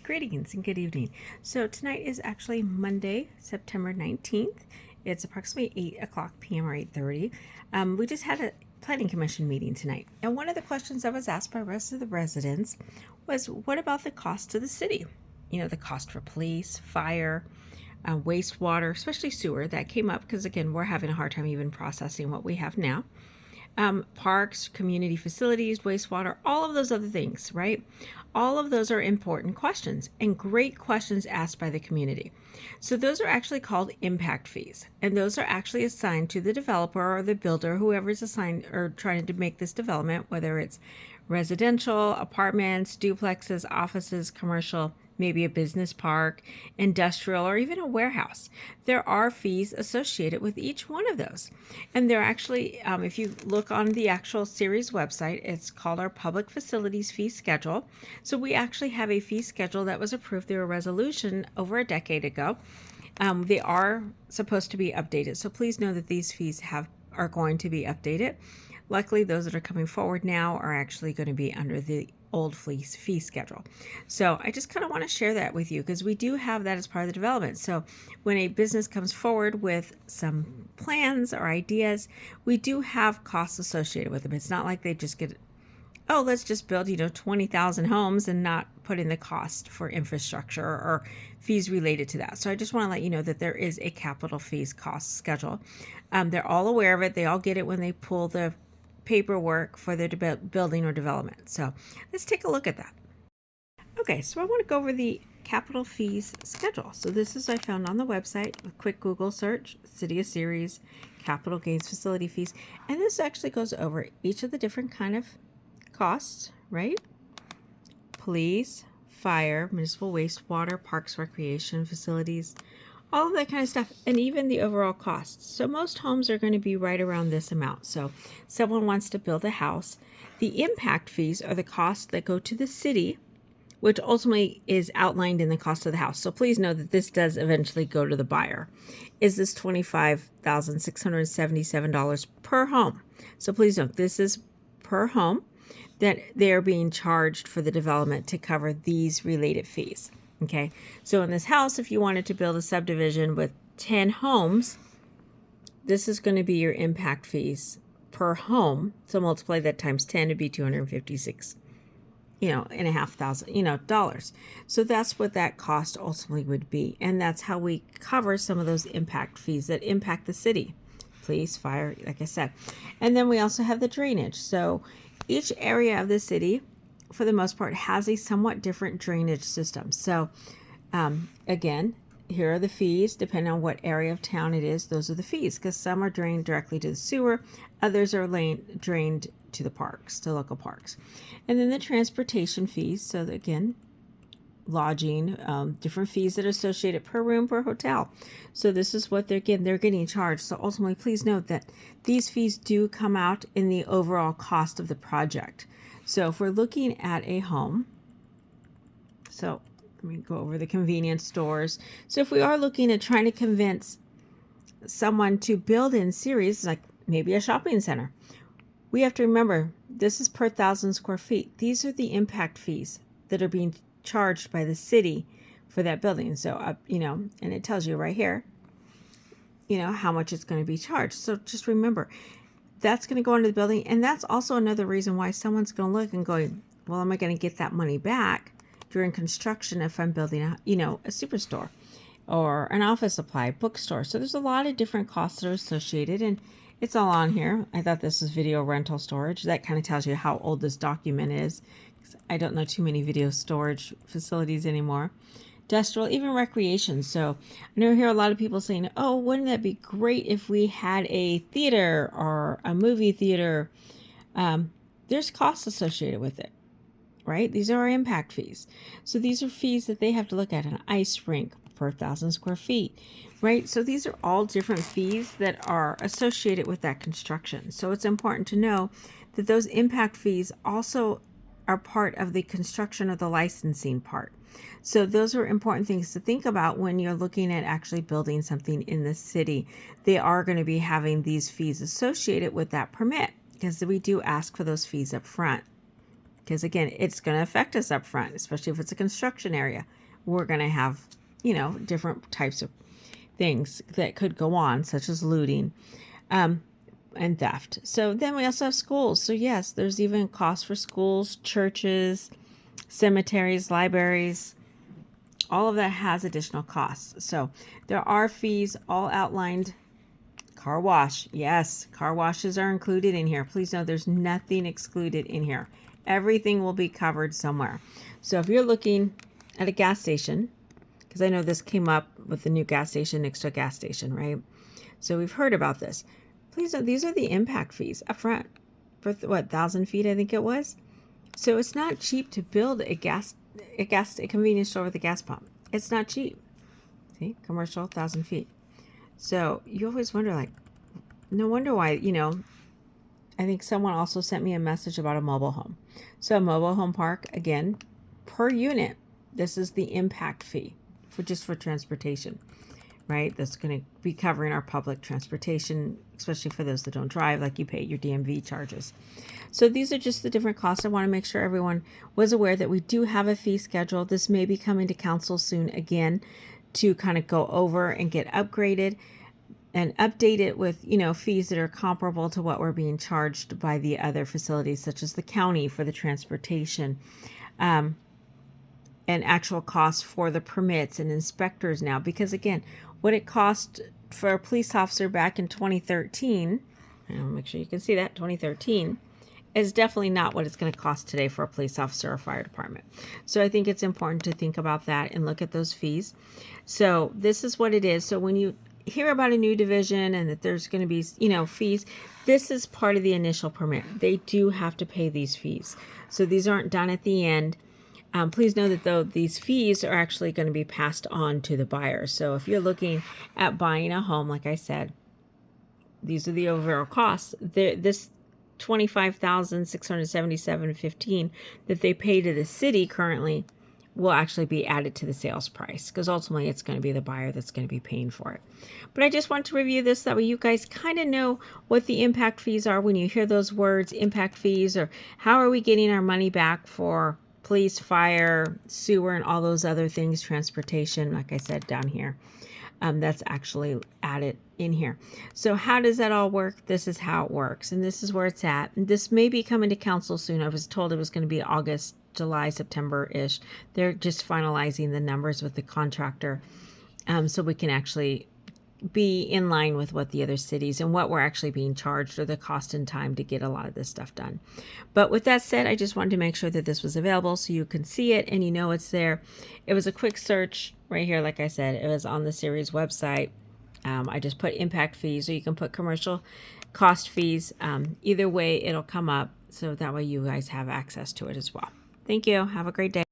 Greetings and good evening. So tonight is actually Monday, September 19th. It's approximately 8 o'clock p.m. or 8:30. We just had a planning commission meeting tonight. And one of the questions I was asked by rest of the residents was, what about the cost to the city? You know, the cost for police, fire, wastewater, especially sewer. That came up because, again, we're having a hard time even processing what we have now. Parks, community facilities, wastewater, all of those other things, right? All of those are important questions and great questions asked by the community. So those are actually called impact fees, and those are actually assigned to the developer or the builder, whoever's assigned or trying to make this development, whether it's residential, apartments, duplexes, offices, commercial, maybe a business park, industrial, or even a warehouse. There are fees associated with each one of those. And they're actually, if you look on the actual Ceres website, it's called our Public Facilities Fee Schedule. So we actually have a fee schedule that was approved through a resolution over a decade ago. They are supposed to be updated. So please know that these fees are going to be updated. Luckily, those that are coming forward now are actually going to be under the old fee schedule. So I just kind of want to share that with you because we do have that as part of the development. So when a business comes forward with some plans or ideas, we do have costs associated with them. It's not like they just get, oh, let's just build, 20,000 homes and not put in the cost for infrastructure or fees related to that. So I just want to let you know that there is a capital fees cost schedule. They're all aware of it. They all get it when they pull the paperwork for their building or development. So let's take a look at that. Okay, so I want to go over the capital fees schedule. So this is I found on the website, a quick Google search, City of Ceres, capital gains facility fees. And this actually goes over each of the different kind of costs, right? Police, fire, municipal wastewater, parks, recreation facilities, all of that kind of stuff, and even the overall costs. So most homes are going to be right around this amount. So someone wants to build a house. The impact fees are the costs that go to the city, which ultimately is outlined in the cost of the house. So please know that this does eventually go to the buyer. Is this $25,677 per home? So please note, this is per home that they're being charged for the development to cover these related fees. Okay, so in this house, if you wanted to build a subdivision with 10 homes, this is going to be your impact fees per home. So multiply that times 10 to be 256, and a half thousand, dollars. So that's what that cost ultimately would be. And that's how we cover some of those impact fees that impact the city, police, fire, like I said. And then we also have the drainage. So each area of the city, for the most part, has a somewhat different drainage system. So again, here are the fees. Depending on what area of town it is, those are the fees, because some are drained directly to the sewer, others are drained to the parks, to local parks. And then the transportation fees. So again, lodging, different fees that are associated per room, per hotel. So this is what they're getting charged. So ultimately, please note that these fees do come out in the overall cost of the project. So if we're looking at a home, so let me go over the convenience stores. So if we are looking at trying to convince someone to build in Ceres, like maybe a shopping center, we have to remember this is per 1,000 square feet. These are the impact fees that are being charged by the city for that building. So, and it tells you right here, how much it's going to be charged. So just remember, that's going to go into the building. And that's also another reason why someone's going to look and going, well, am I going to get that money back during construction if I'm building a superstore or an office supply, bookstore? So there's a lot of different costs that are associated, and it's all on here. I thought this was video rental storage. That kind of tells you how old this document is. I don't know too many video storage facilities anymore. Industrial, even recreation. So I know I hear a lot of people saying, oh, wouldn't that be great if we had a theater or a movie theater? There's costs associated with it, right? These are our impact fees. So these are fees that they have to look at. An ice rink per 1,000 square feet, right? So these are all different fees that are associated with that construction. So it's important to know that those impact fees also are part of the construction of the licensing part. So those are important things to think about when you're looking at actually building something in the city. They are going to be having these fees associated with that permit because we do ask for those fees up front. because again, it's going to affect us up front, especially if it's a construction area. We're going to have, different types of things that could go on, such as looting and theft. So then we also have schools. So yes, there's even costs for schools, churches, cemeteries, libraries. All of that has additional costs. So there are fees all outlined. Car wash. Yes, car washes are included in here. Please know there's nothing excluded in here. Everything will be covered somewhere. So if you're looking at a gas station, because I know this came up with the new gas station next to a gas station, right? So we've heard about this. Please know these are the impact fees up front for 1,000 feet, I think it was. So it's not cheap to build a convenience store with a gas pump. It's not cheap. See, commercial, 1,000 feet. So you always wonder, like, no wonder why, I think someone also sent me a message about a mobile home. So a mobile home park, again, per unit, this is the impact fee for transportation, right? That's going to be covering our public transportation, especially for those that don't drive, like you pay your DMV charges. So these are just the different costs. I want to make sure everyone was aware that we do have a fee schedule. This may be coming to council soon again to kind of go over and get upgraded and update it with, fees that are comparable to what we're being charged by the other facilities, such as the county for the transportation, and actual costs for the permits and inspectors now. Because again, what it cost for a police officer back in 2013, and I'll make sure you can see that, 2013, is definitely not what it's going to cost today for a police officer or fire department. So I think it's important to think about that and look at those fees. So this is what it is. So when you hear about a new division and that there's going to be, fees, this is part of the initial permit. They do have to pay these fees. So these aren't done at the end. Please know that though these fees are actually going to be passed on to the buyer. So if you're looking at buying a home, like I said, these are the overall costs. This $25,677.15 that they pay to the city currently will actually be added to the sales price, because ultimately it's going to be the buyer that's going to be paying for it. But I just want to review this, that way you guys kind of know what the impact fees are when you hear those words, impact fees, or how are we getting our money back for police, fire, sewer, and all those other things, transportation, like I said down here. That's actually added in here. So how does that all work? This is how it works, and this is where it's at. And this may be coming to council soon. I was told it was going to be August, July, September-ish. They're just finalizing the numbers with the contractor, so we can actually be in line with what the other cities and what we're actually being charged, or the cost and time to get a lot of this stuff done. But with that said, I just wanted to make sure that this was available so you can see it and it's there. It was a quick search right here. Like I said, it was on the Ceres website. I just put impact fees, or you can put commercial cost fees. Either way, it'll come up, so that way you guys have access to it as well. Thank you. Have a great day.